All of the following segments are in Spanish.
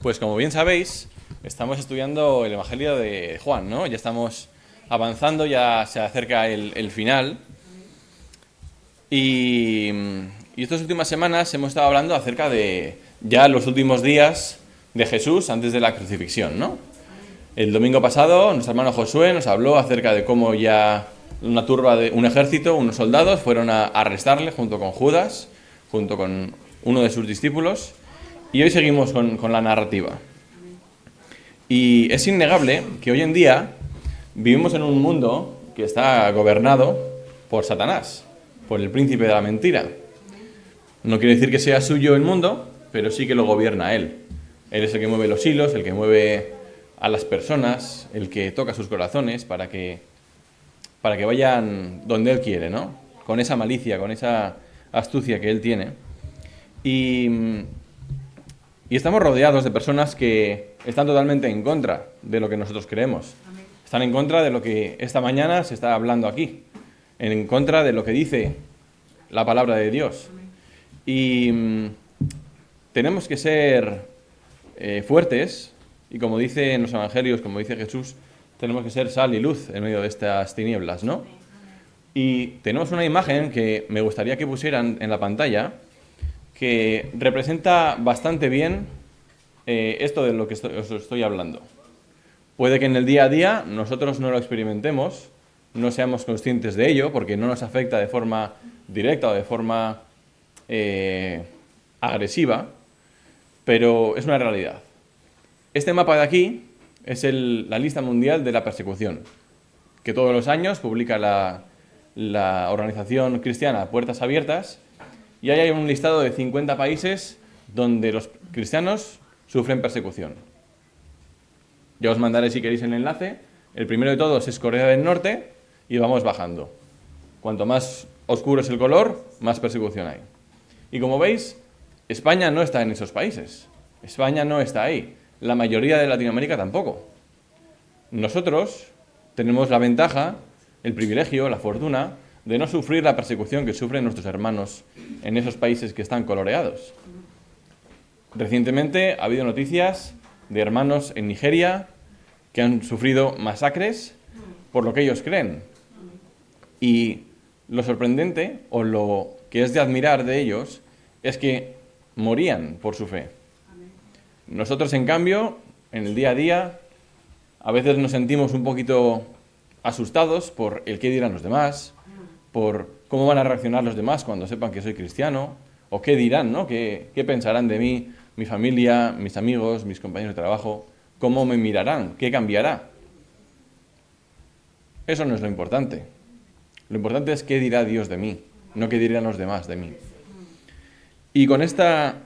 Pues como bien sabéis, estamos estudiando el Evangelio de Juan, ¿no? Ya estamos avanzando, ya se acerca el final. Y estas últimas semanas hemos estado hablando acerca de ya los últimos días de Jesús antes de la crucifixión, ¿no? El domingo pasado, nuestro hermano Josué nos habló acerca de cómo ya una turba de un ejército, unos soldados, fueron a arrestarle junto con Judas, junto con uno de sus discípulos. Y hoy seguimos con la narrativa. Y es innegable que hoy en día vivimos en un mundo que está gobernado por Satanás, por el príncipe de la mentira. No quiere decir que sea suyo el mundo, pero sí que lo gobierna él. Él es el que mueve los hilos, el que mueve a las personas, el que toca sus corazones para que vayan donde él quiere, ¿no? Con esa malicia, con esa astucia que él tiene. Y estamos rodeados de personas que están totalmente en contra de lo que nosotros creemos. Están en contra de lo que esta mañana se está hablando aquí. En contra de lo que dice la palabra de Dios. Y tenemos que ser fuertes. Y como dice en los evangelios, como dice Jesús, tenemos que ser sal y luz en medio de estas tinieblas, ¿no? Y tenemos una imagen que me gustaría que pusieran en la pantalla, que representa bastante bien esto de lo que os estoy hablando. Puede que en el día a día nosotros no lo experimentemos, no seamos conscientes de ello, porque no nos afecta de forma directa o de forma agresiva, pero es una realidad. Este mapa de aquí es la lista mundial de la persecución, que todos los años publica la organización cristiana Puertas Abiertas, y ahí hay un listado de 50 países donde los cristianos sufren persecución. Ya os mandaré si queréis el enlace. El primero de todos es Corea del Norte y vamos bajando. Cuanto más oscuro es el color, más persecución hay. Y como veis, España no está en esos países. España no está ahí. La mayoría de Latinoamérica tampoco. Nosotros tenemos la ventaja, el privilegio, la fortuna de no sufrir la persecución que sufren nuestros hermanos en esos países que están coloreados. Recientemente ha habido noticias de hermanos en Nigeria que han sufrido masacres por lo que ellos creen. Y lo sorprendente, o lo que es de admirar de ellos, es que morían por su fe. Nosotros, en cambio, en el día a día, a veces nos sentimos un poquito asustados por el qué dirán los demás, por cómo van a reaccionar los demás cuando sepan que soy cristiano, o qué dirán, ¿no? ¿Qué pensarán de mí, mi familia, mis amigos, mis compañeros de trabajo? ¿Cómo me mirarán? ¿Qué cambiará? Eso no es lo importante. Lo importante es qué dirá Dios de mí, no qué dirán los demás de mí. Y con esta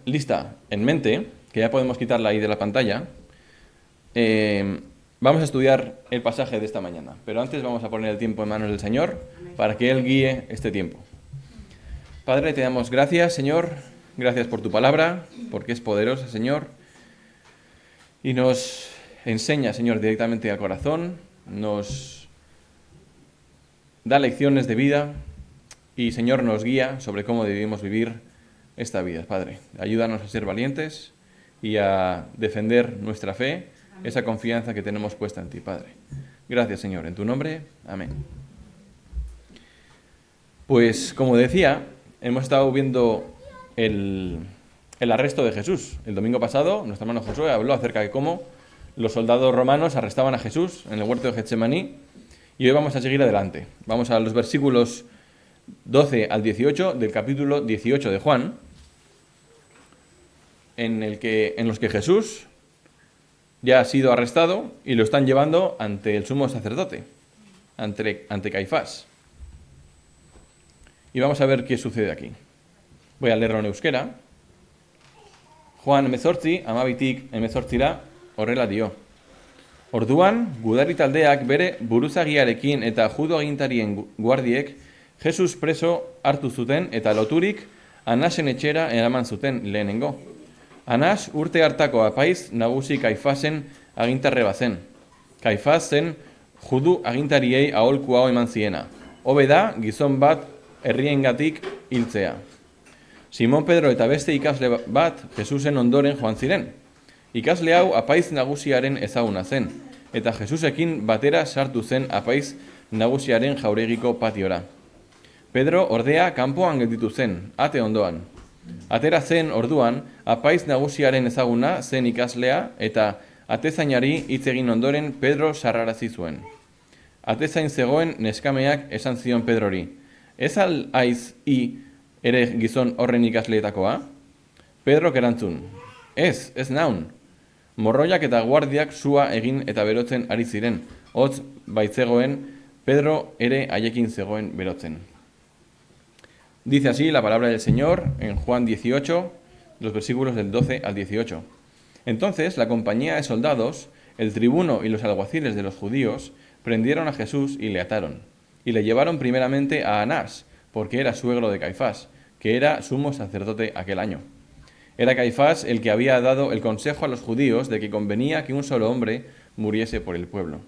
lista en mente, que ya podemos quitarla ahí de la pantalla, vamos a estudiar el pasaje de esta mañana. Pero antes vamos a poner el tiempo en manos del Señor para que Él guíe este tiempo. Padre, te damos gracias, Señor. Gracias por tu palabra, porque es poderosa, Señor. Y nos enseña, Señor, directamente al corazón. Nos da lecciones de vida. Y, Señor, nos guía sobre cómo debemos vivir esta vida, Padre. Ayúdanos a ser valientes y a defender nuestra fe, esa confianza que tenemos puesta en ti, Padre. Gracias, Señor. En tu nombre, amén. Pues, como decía, hemos estado viendo el arresto de Jesús. El domingo pasado, nuestro hermano Josué habló acerca de cómo los soldados romanos arrestaban a Jesús en el huerto de Getsemaní. Y hoy vamos a seguir adelante. Vamos a los versículos 12 al 18 del capítulo 18 de Juan, en los que Jesús ya ha sido arrestado y lo están llevando ante el sumo sacerdote, ante Caifás. Y vamos a ver qué sucede aquí. Voy a leerlo en euskera. Juan emezortzi, amabitik emezortzira, horrela dio. Orduan, gudari taldeak bere buruzagiarekin eta judo agintarien guardiek Jesus preso hartu zuten eta loturik Anasen etxera eraman zuten lehenengo. Anas urte hartako apaiz nagusi Kaifasen agintarre bazen. Kaifaz zen judu agintariei aholku hau eman ziena. Hobe da gizon bat herriengatik hiltzea. Simon Pedro eta beste ikasle bat Jesusen ondoren joan ziren. Ikasle hau apaiz nagusiaren ezaguna zen, eta Jesusekin batera sartu zen apaiz nagusiaren jauregiko patiora. Pedro ordea kanpoan gelditu zen, ate ondoan. Atera zen orduan, apaiz nagusiaren ezaguna zen ikaslea eta atezainari hitz egin ondoren Pedro sarrarazi zuen. Atezain zegoen neskameak esan zion Pedrori, ez al haiz hi ere gizon horren ikasleetakoa? Pedrok erantzun, ez naun. Morroiak eta guardiak sua egin eta berotzen ari ziren, hotz baitzegoen, Pedro ere haiekin zegoen berotzen. Dice así la palabra del Señor en Juan 18, los versículos del 12 al 18. Entonces la compañía de soldados, el tribuno y los alguaciles de los judíos prendieron a Jesús y le ataron, y le llevaron primeramente a Anás, porque era suegro de Caifás, que era sumo sacerdote aquel año. Era Caifás el que había dado el consejo a los judíos de que convenía que un solo hombre muriese por el pueblo.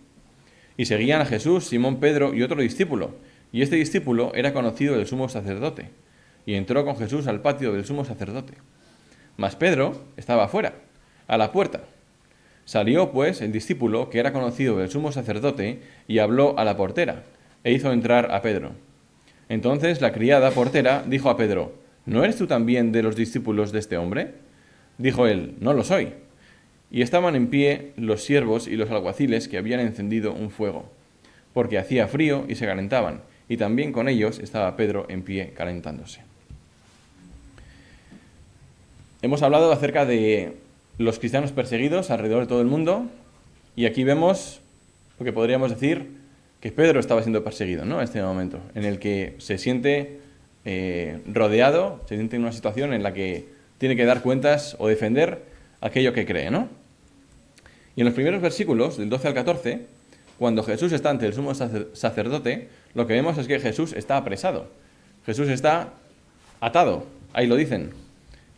Y seguían a Jesús, Simón Pedro y otro discípulo, y este discípulo era conocido del sumo sacerdote, y entró con Jesús al patio del sumo sacerdote. Mas Pedro estaba afuera, a la puerta. Salió, pues, el discípulo, que era conocido del sumo sacerdote, y habló a la portera, e hizo entrar a Pedro. Entonces la criada portera dijo a Pedro, ¿no eres tú también de los discípulos de este hombre? Dijo él, no lo soy. Y estaban en pie los siervos y los alguaciles que habían encendido un fuego, porque hacía frío y se calentaban, y también con ellos estaba Pedro en pie calentándose. Hemos hablado acerca de los cristianos perseguidos alrededor de todo el mundo, y aquí vemos lo que podríamos decir que Pedro estaba siendo perseguido, ¿no? En este momento, en el que se siente rodeado, se siente en una situación en la que tiene que dar cuentas o defender aquello que cree, ¿no? Y en los primeros versículos, del 12 al 14, cuando Jesús está ante el sumo sacerdote, lo que vemos es que Jesús está apresado. Jesús está atado, ahí lo dicen.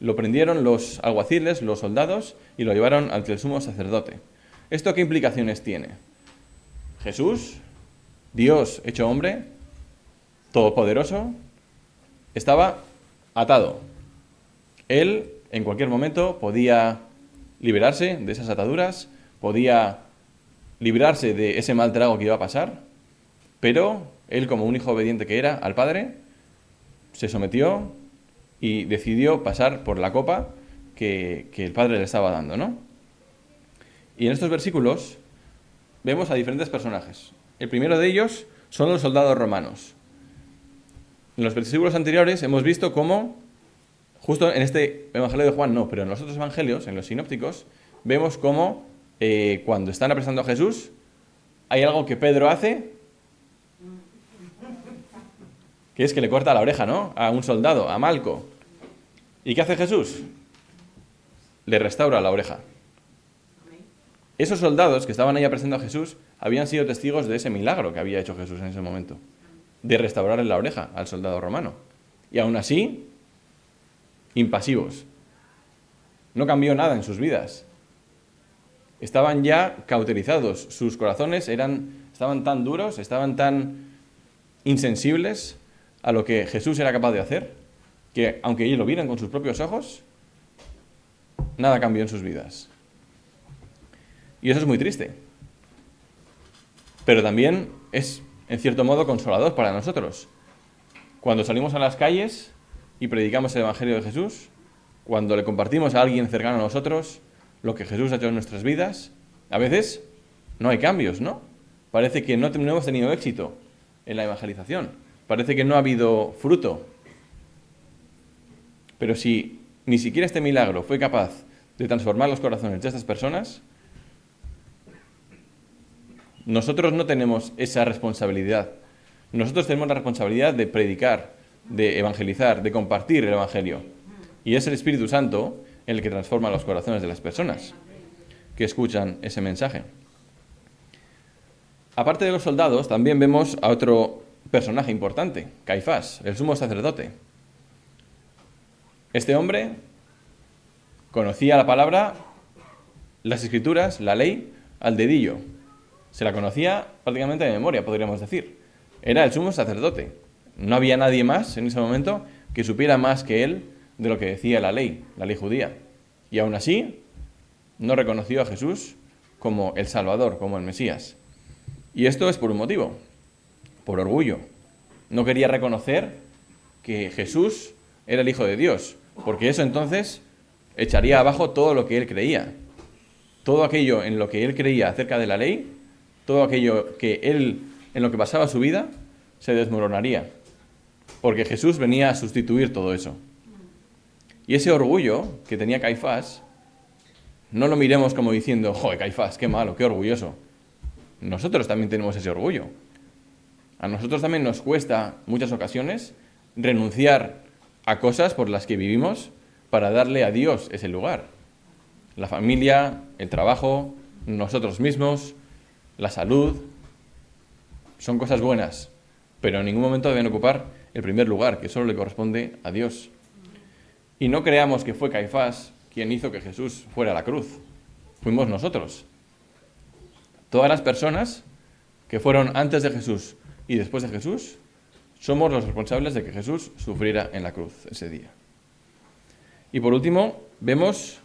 Lo prendieron los alguaciles, los soldados, y lo llevaron ante el sumo sacerdote. ¿Esto qué implicaciones tiene? Jesús, Dios hecho hombre, todopoderoso, estaba atado. Él, en cualquier momento, podía liberarse de esas ataduras, podía librarse de ese mal trago que iba a pasar, pero él, como un hijo obediente que era al Padre, se sometió y decidió pasar por la copa que el Padre le estaba dando, ¿no? Y en estos versículos vemos a diferentes personajes. El primero de ellos son los soldados romanos. En los versículos anteriores hemos visto cómo, justo en este Evangelio de Juan no, pero en los otros evangelios, en los sinópticos, vemos cómo cuando están apresando a Jesús, hay algo que Pedro hace, que es que le corta la oreja, ¿no? A un soldado, a Malco. ¿Y qué hace Jesús? Le restaura la oreja. Esos soldados que estaban ahí apresando a Jesús habían sido testigos de ese milagro que había hecho Jesús en ese momento, de restaurarle la oreja al soldado romano. Y aún así, impasivos. No cambió nada en sus vidas. Estaban ya cauterizados. Sus corazones estaban tan duros, estaban tan insensibles a lo que Jesús era capaz de hacer, que aunque ellos lo vieran con sus propios ojos, nada cambió en sus vidas. Y eso es muy triste. Pero también es, en cierto modo, consolador para nosotros. Cuando salimos a las calles y predicamos el Evangelio de Jesús, cuando le compartimos a alguien cercano a nosotros lo que Jesús ha hecho en nuestras vidas, a veces no hay cambios, ¿no? Parece que no hemos tenido éxito en la evangelización. Parece que no ha habido fruto. Pero si ni siquiera este milagro fue capaz de transformar los corazones de estas personas, nosotros no tenemos esa responsabilidad. Nosotros tenemos la responsabilidad de predicar, de evangelizar, de compartir el Evangelio. Y es el Espíritu Santo el que transforma los corazones de las personas que escuchan ese mensaje. Aparte de los soldados, también vemos a otro personaje importante, Caifás, el sumo sacerdote. Este hombre conocía la palabra, las escrituras, la ley, al dedillo. Se la conocía prácticamente de memoria, podríamos decir. Era el sumo sacerdote. No había nadie más en ese momento que supiera más que él de lo que decía la ley judía. Y aún así, no reconoció a Jesús como el Salvador, como el Mesías. Y esto es por un motivo, por orgullo. No quería reconocer que Jesús era el Hijo de Dios, porque eso entonces echaría abajo todo lo que él creía. Todo aquello en lo que él creía acerca de la ley, todo aquello que él, en lo que pasaba su vida, se desmoronaría. Porque Jesús venía a sustituir todo eso. Y ese orgullo que tenía Caifás, no lo miremos como diciendo, joder, Caifás, qué malo, qué orgulloso. Nosotros también tenemos ese orgullo. A nosotros también nos cuesta, muchas ocasiones, renunciar a cosas por las que vivimos para darle a Dios ese lugar. La familia, el trabajo, nosotros mismos, la salud, son cosas buenas, pero en ningún momento deben ocupar el primer lugar, que solo le corresponde a Dios. Y no creamos que fue Caifás quien hizo que Jesús fuera a la cruz. Fuimos nosotros. Todas las personas que fueron antes de Jesús y después de Jesús, somos los responsables de que Jesús sufriera en la cruz ese día. Y por último, vemos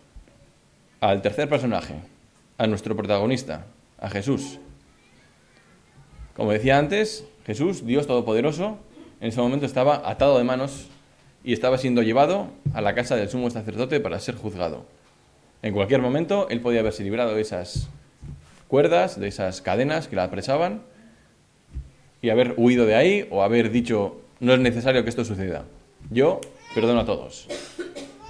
al tercer personaje, a nuestro protagonista, a Jesús. Como decía antes, Jesús, Dios Todopoderoso, en ese momento estaba atado de manos y estaba siendo llevado a la casa del sumo sacerdote para ser juzgado. En cualquier momento, él podía haberse librado de esas cuerdas, de esas cadenas que la apresaban, y haber huido de ahí o haber dicho, no es necesario que esto suceda. Yo perdono a todos.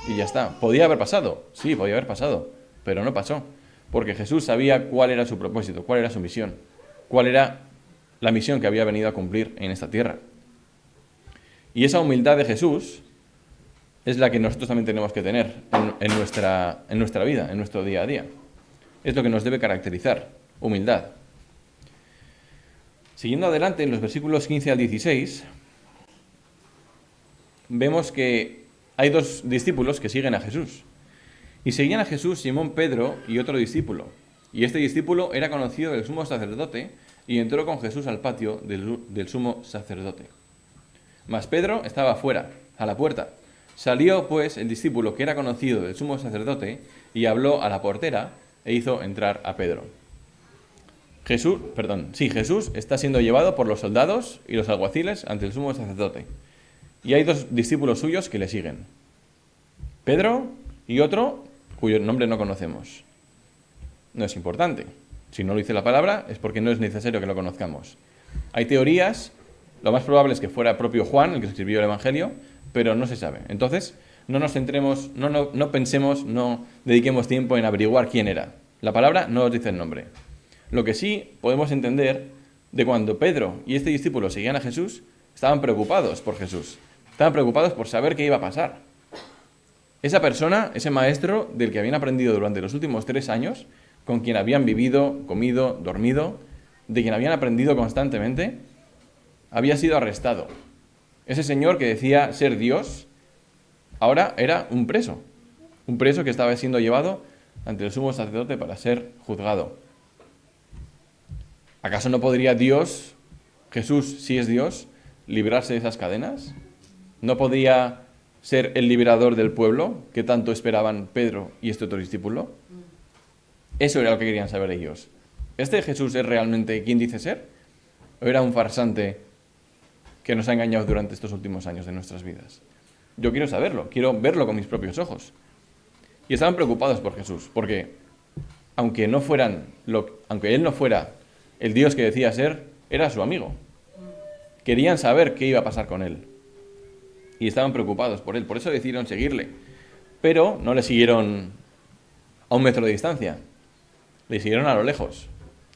Y ya está. ¿Podía haber pasado? Sí, podía haber pasado, pero no pasó. Porque Jesús sabía cuál era su propósito, cuál era su misión, cuál era la misión que había venido a cumplir en esta tierra. Y esa humildad de Jesús es la que nosotros también tenemos que tener en nuestra vida, en nuestro día a día. Es lo que nos debe caracterizar, humildad. Siguiendo adelante, en los versículos 15 al 16, vemos que hay dos discípulos que siguen a Jesús. Y seguían a Jesús Simón Pedro y otro discípulo. Y este discípulo era conocido del sumo sacerdote y entró con Jesús al patio del sumo sacerdote. Mas Pedro estaba afuera, a la puerta. Salió, pues, el discípulo que era conocido del sumo sacerdote y habló a la portera e hizo entrar a Pedro. Jesús está siendo llevado por los soldados y los alguaciles ante el sumo sacerdote. Y hay dos discípulos suyos que le siguen. Pedro y otro cuyo nombre no conocemos. No es importante. Si no lo dice la palabra es porque no es necesario que lo conozcamos. Hay teorías, lo más probable es que fuera propio Juan el que escribió el Evangelio, pero no se sabe. Entonces, no nos centremos, no pensemos, no dediquemos tiempo en averiguar quién era. La palabra no nos dice el nombre. Lo que sí podemos entender de cuando Pedro y este discípulo seguían a Jesús, estaban preocupados por Jesús. Estaban preocupados por saber qué iba a pasar. Esa persona, ese maestro del que habían aprendido durante los últimos 3 años, con quien habían vivido, comido, dormido, de quien habían aprendido constantemente, había sido arrestado. Ese señor que decía ser Dios, ahora era un preso que estaba siendo llevado ante el sumo sacerdote para ser juzgado. ¿Acaso no podría Dios, Jesús, si es Dios, librarse de esas cadenas? ¿No podría ser el liberador del pueblo que tanto esperaban Pedro y este otro discípulo? Eso era lo que querían saber ellos. ¿Este Jesús es realmente quien dice ser? ¿O era un farsante que nos ha engañado durante estos últimos años de nuestras vidas? Yo quiero saberlo, quiero verlo con mis propios ojos. Y estaban preocupados por Jesús, porque aunque él no fuera el Dios que decía ser, era su amigo. Querían saber qué iba a pasar con él. Y estaban preocupados por él, por eso decidieron seguirle. Pero no le siguieron a 1 metro de distancia, le siguieron a lo lejos.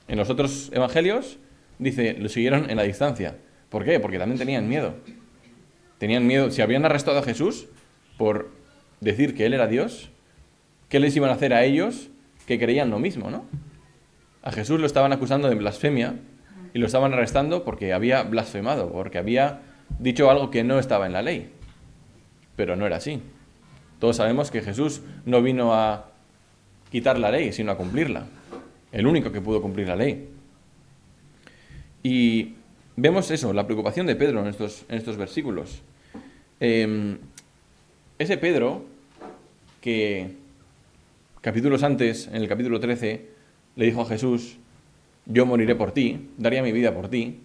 En los otros evangelios dice, lo siguieron en la distancia. ¿Por qué? Porque también tenían miedo. Tenían miedo, si habían arrestado a Jesús por decir que él era Dios, ¿qué les iban a hacer a ellos que creían lo mismo, no? A Jesús lo estaban acusando de blasfemia y lo estaban arrestando porque había blasfemado, porque había dicho algo que no estaba en la ley. Pero no era así. Todos sabemos que Jesús no vino a quitar la ley, sino a cumplirla. El único que pudo cumplir la ley. Y vemos eso, la preocupación de Pedro en estos versículos. ese Pedro que capítulos antes, en el capítulo 13, le dijo a Jesús, yo moriré por ti, daría mi vida por ti,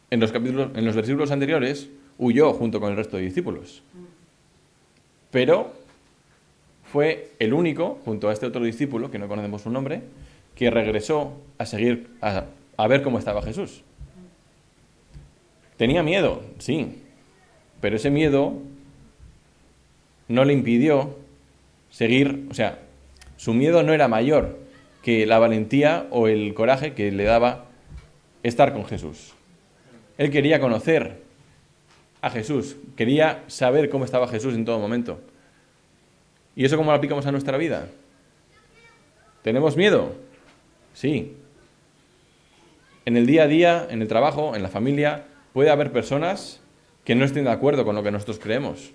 en los versículos anteriores huyó junto con el resto de discípulos. Pero fue el único, junto a este otro discípulo, que no conocemos su nombre, que regresó a seguir, a ver cómo estaba Jesús. Tenía miedo, sí, pero ese miedo no le impidió seguir, o sea, su miedo no era mayor que la valentía o el coraje que le daba estar con Jesús. Él quería conocer a Jesús, quería saber cómo estaba Jesús en todo momento. ¿Y eso cómo lo aplicamos a nuestra vida? ¿Tenemos miedo? Sí. En el día a día, en el trabajo, en la familia, puede haber personas que no estén de acuerdo con lo que nosotros creemos.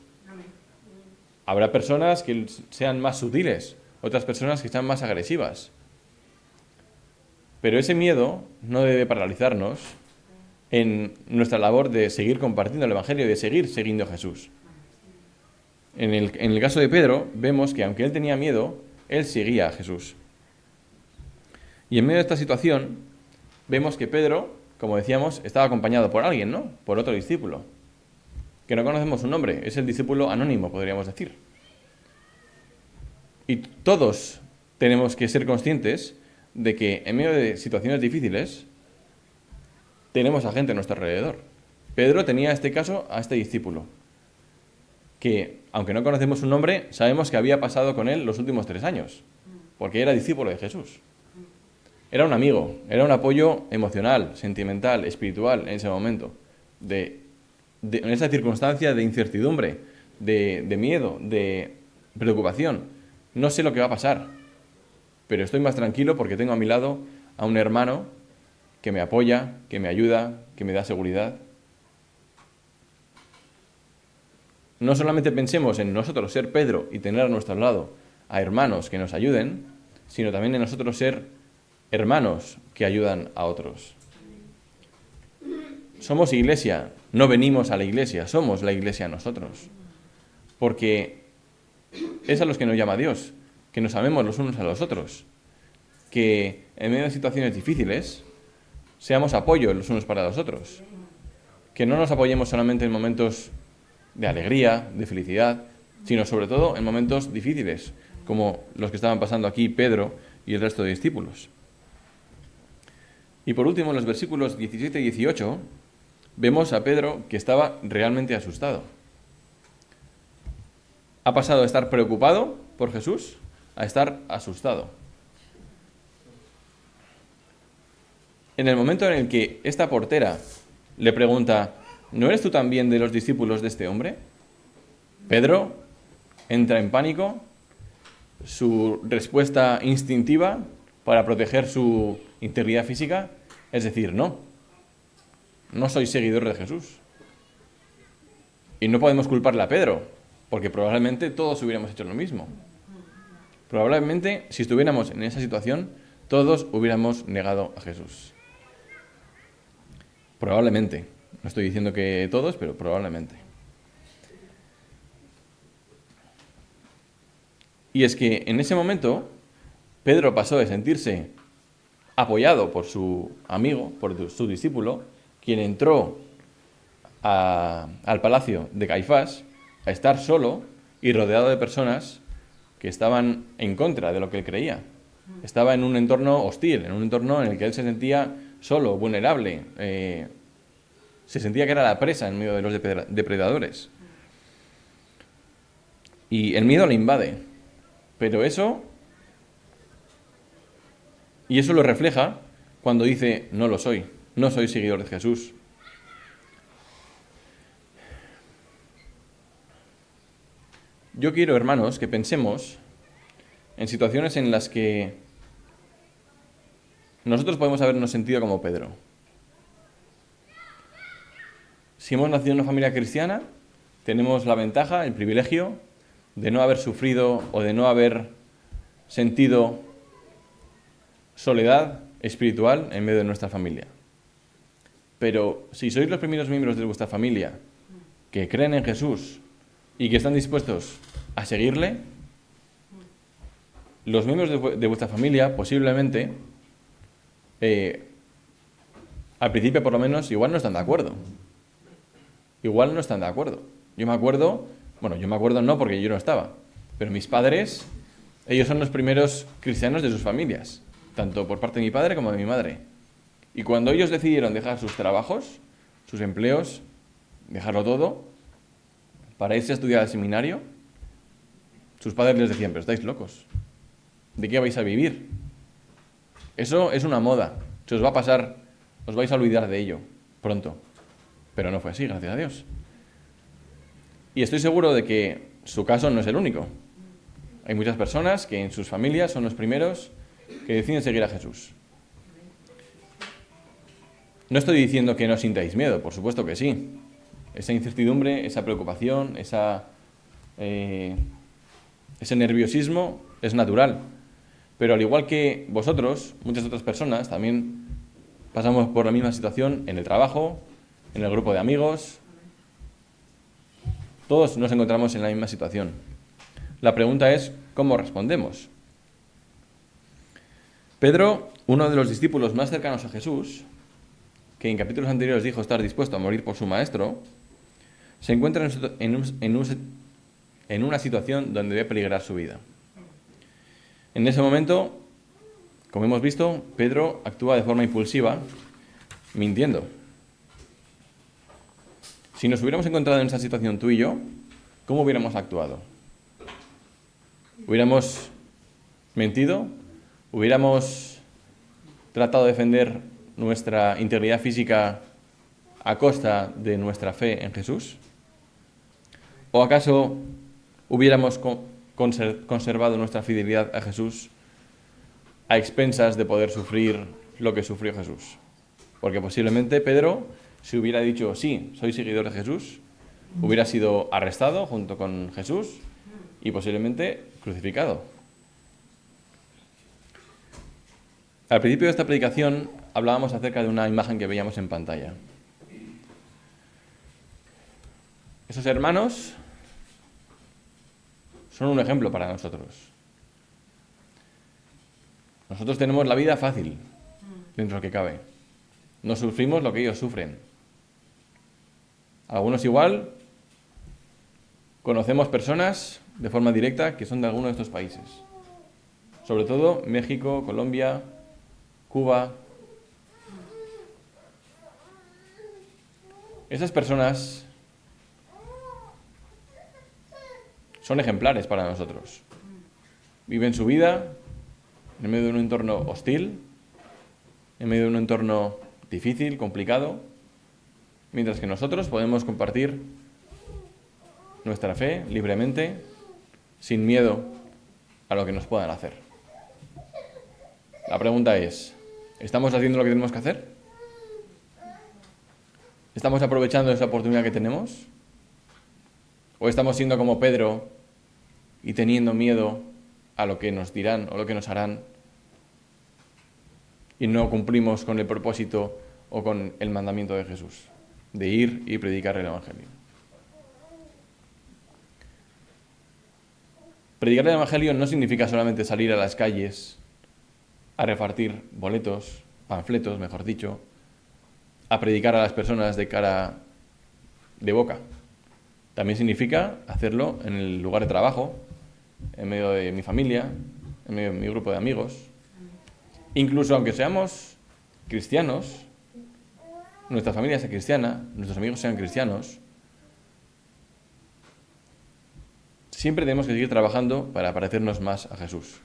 Habrá personas que sean más sutiles, otras personas que sean más agresivas. Pero ese miedo no debe paralizarnos en nuestra labor de seguir compartiendo el Evangelio y de seguir siguiendo a Jesús. En el caso de Pedro, vemos que aunque él tenía miedo, él seguía a Jesús. Y en medio de esta situación, vemos que Pedro, como decíamos, estaba acompañado por alguien, ¿no? Por otro discípulo, que no conocemos su nombre, es el discípulo anónimo, podríamos decir. Y todos tenemos que ser conscientes de que en medio de situaciones difíciles, tenemos a gente a nuestro alrededor. Pedro tenía este caso a este discípulo, que, aunque no conocemos su nombre, sabemos que había pasado con él los últimos 3 años, porque era discípulo de Jesús. Era un amigo, era un apoyo emocional, sentimental, espiritual en ese momento, en esa circunstancia de incertidumbre, de miedo, de preocupación. No sé lo que va a pasar, pero estoy más tranquilo porque tengo a mi lado a un hermano que me apoya, que me ayuda, que me da seguridad. No solamente pensemos en nosotros ser Pedro y tener a nuestro lado a hermanos que nos ayuden, sino también en nosotros ser hermanos que ayudan a otros. Somos iglesia, no venimos a la iglesia, somos la iglesia nosotros. Porque es a los que nos llama Dios, que nos amemos los unos a los otros, que en medio de situaciones difíciles seamos apoyo los unos para los otros, que no nos apoyemos solamente en momentos de alegría, de felicidad, sino sobre todo en momentos difíciles, como los que estaban pasando aquí Pedro y el resto de discípulos. Y por último, en los versículos 17 y 18, vemos a Pedro que estaba realmente asustado. Ha pasado de estar preocupado por Jesús a estar asustado. En el momento en el que esta portera le pregunta, ¿no eres tú también de los discípulos de este hombre? Pedro entra en pánico, su respuesta instintiva para proteger su integridad física es decir, no soy seguidor de Jesús. Y no podemos culparle a Pedro, porque probablemente todos hubiéramos hecho lo mismo. Probablemente, si estuviéramos en esa situación, todos hubiéramos negado a Jesús. Probablemente. No estoy diciendo que todos, pero probablemente. Y es que en ese momento, Pedro pasó de sentirse apoyado por su amigo, por su discípulo, quien entró al palacio de Caifás, a estar solo y rodeado de personas que estaban en contra de lo que él creía. Estaba en un entorno hostil, en un entorno en el que él se sentía solo, vulnerable, se sentía que era la presa en medio de los depredadores. Y el miedo le invade. Pero eso lo refleja cuando dice, no soy seguidor de Jesús. Yo quiero, hermanos, que pensemos en situaciones en las que nosotros podemos habernos sentido como Pedro. Si hemos nacido en una familia cristiana, tenemos la ventaja, el privilegio de no haber sufrido o de no haber sentido soledad espiritual en medio de nuestra familia. Pero si sois los primeros miembros de vuestra familia que creen en Jesús y que están dispuestos a seguirle, los miembros de vuestra familia posiblemente, al principio por lo menos, igual no están de acuerdo. Igual no están de acuerdo. Yo me acuerdo no porque yo no estaba, pero mis padres, ellos son los primeros cristianos de sus familias, tanto por parte de mi padre como de mi madre. Y cuando ellos decidieron dejar sus trabajos, sus empleos, dejarlo todo, para irse a estudiar al seminario, sus padres les decían, pero estáis locos, ¿de qué vais a vivir? Eso es una moda, se os va a pasar, os vais a olvidar de ello pronto. Pero no fue así, gracias a Dios. Y estoy seguro de que su caso no es el único. Hay muchas personas que en sus familias son los primeros que deciden seguir a Jesús. No estoy diciendo que no sintáis miedo, por supuesto que sí. Esa incertidumbre, esa preocupación, ese nerviosismo es natural. Pero al igual que vosotros, muchas otras personas también pasamos por la misma situación en el trabajo, en el grupo de amigos. Todos nos encontramos en la misma situación. La pregunta es, ¿cómo respondemos? Pedro, uno de los discípulos más cercanos a Jesús, que en capítulos anteriores dijo estar dispuesto a morir por su maestro, se encuentra en una situación donde debe peligrar su vida. En ese momento, como hemos visto, Pedro actúa de forma impulsiva, mintiendo. Si nos hubiéramos encontrado en esa situación tú y yo, ¿cómo hubiéramos actuado? ¿Hubiéramos mentido? ¿Hubiéramos tratado de defender nuestra integridad física a costa de nuestra fe en Jesús? ¿O acaso hubiéramos conservado nuestra fidelidad a Jesús a expensas de poder sufrir lo que sufrió Jesús? Porque posiblemente Pedro, si hubiera dicho, sí, soy seguidor de Jesús, hubiera sido arrestado junto con Jesús y posiblemente crucificado. Al principio de esta predicación hablábamos acerca de una imagen que veíamos en pantalla. Esos hermanos son un ejemplo para nosotros. Nosotros tenemos la vida fácil, dentro de lo que cabe. No sufrimos lo que ellos sufren. Algunos igual conocemos personas de forma directa que son de alguno de estos países. Sobre todo México, Colombia, Cuba. Esas personas son ejemplares para nosotros. Viven su vida en medio de un entorno hostil, en medio de un entorno difícil, complicado, mientras que nosotros podemos compartir nuestra fe libremente, sin miedo a lo que nos puedan hacer. La pregunta es, ¿estamos haciendo lo que tenemos que hacer? ¿Estamos aprovechando esa oportunidad que tenemos? ¿O estamos siendo como Pedro y teniendo miedo a lo que nos dirán o lo que nos harán y no cumplimos con el propósito o con el mandamiento de Jesús, de ir y predicar el Evangelio? Predicar el Evangelio no significa solamente salir a las calles a repartir boletos, panfletos, mejor dicho, a predicar a las personas de cara de boca. También significa hacerlo en el lugar de trabajo, en medio de mi familia, en medio de mi grupo de amigos. Incluso aunque seamos cristianos, nuestra familia sea cristiana, nuestros amigos sean cristianos, siempre tenemos que seguir trabajando para parecernos más a Jesús.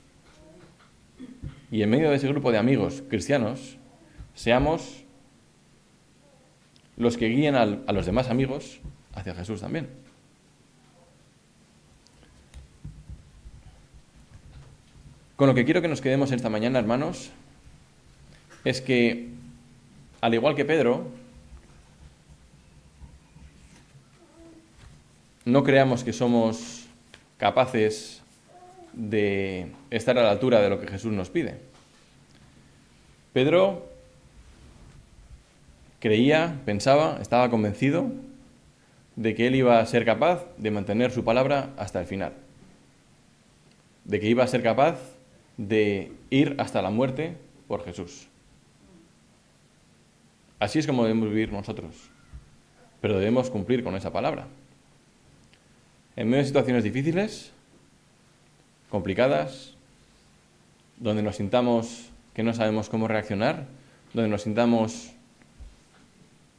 Y en medio de ese grupo de amigos cristianos, seamos los que guíen a los demás amigos hacia Jesús también. Con lo que quiero que nos quedemos esta mañana, hermanos, es que, al igual que Pedro, no creamos que somos capaces de estar a la altura de lo que Jesús nos pide. Pedro creía, pensaba, estaba convencido de que Él iba a ser capaz de mantener su palabra hasta el final, de que iba a ser capaz de ir hasta la muerte por Jesús. Así es como debemos vivir nosotros, pero debemos cumplir con esa palabra. En medio de situaciones difíciles, complicadas, donde nos sintamos que no sabemos cómo reaccionar, donde nos sintamos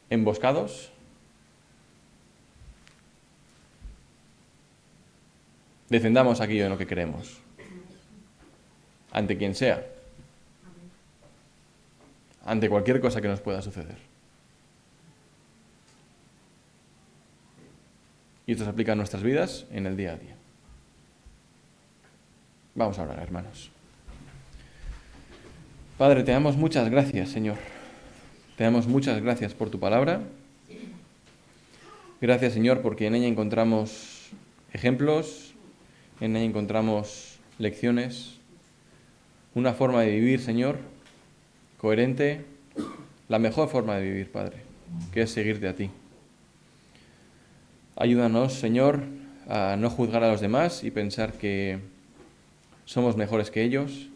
emboscados, defendamos aquello en lo que creemos, ante quien sea, ante cualquier cosa que nos pueda suceder. Y esto se aplica a nuestras vidas en el día a día. Vamos a orar, hermanos. Padre, te damos muchas gracias, Señor. Te damos muchas gracias por tu palabra. Gracias, Señor, porque en ella encontramos ejemplos, en ella encontramos lecciones, una forma de vivir, Señor, coherente, la mejor forma de vivir, Padre, que es seguirte a ti. Ayúdanos, Señor, a no juzgar a los demás y pensar que somos mejores que ellos,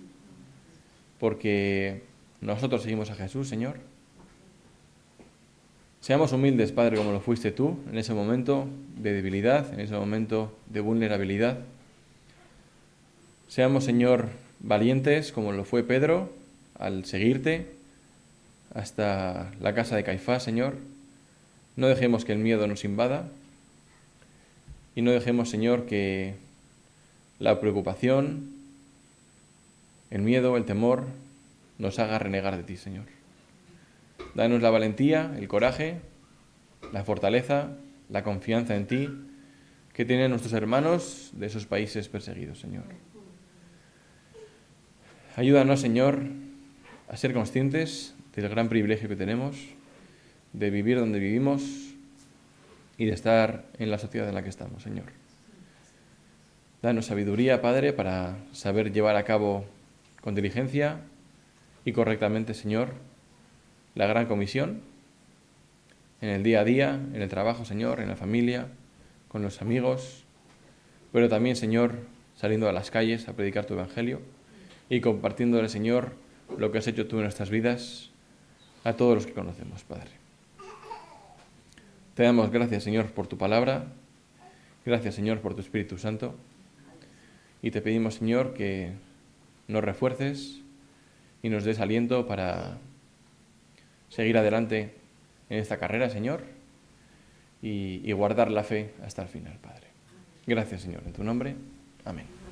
porque nosotros seguimos a Jesús, Señor. Seamos humildes, Padre, como lo fuiste tú, en ese momento de debilidad, en ese momento de vulnerabilidad. Seamos, Señor, valientes, como lo fue Pedro, al seguirte hasta la casa de Caifás, Señor. No dejemos que el miedo nos invada y no dejemos, Señor, que la preocupación, el miedo, el temor nos haga renegar de ti, Señor. Danos la valentía, el coraje, la fortaleza, la confianza en ti que tienen nuestros hermanos de esos países perseguidos, Señor. Ayúdanos, Señor, a ser conscientes del gran privilegio que tenemos de vivir donde vivimos y de estar en la sociedad en la que estamos, Señor. Danos sabiduría, Padre, para saber llevar a cabo con diligencia y correctamente, Señor, la gran comisión en el día a día, en el trabajo, Señor, en la familia, con los amigos, pero también, Señor, saliendo a las calles a predicar tu evangelio y compartiéndole, Señor, lo que has hecho tú en nuestras vidas a todos los que conocemos, Padre. Te damos gracias, Señor, por tu palabra, gracias, Señor, por tu Espíritu Santo, y te pedimos, Señor, que nos refuerces y nos des aliento para seguir adelante en esta carrera, Señor, y guardar la fe hasta el final, Padre. Gracias, Señor, en tu nombre. Amén.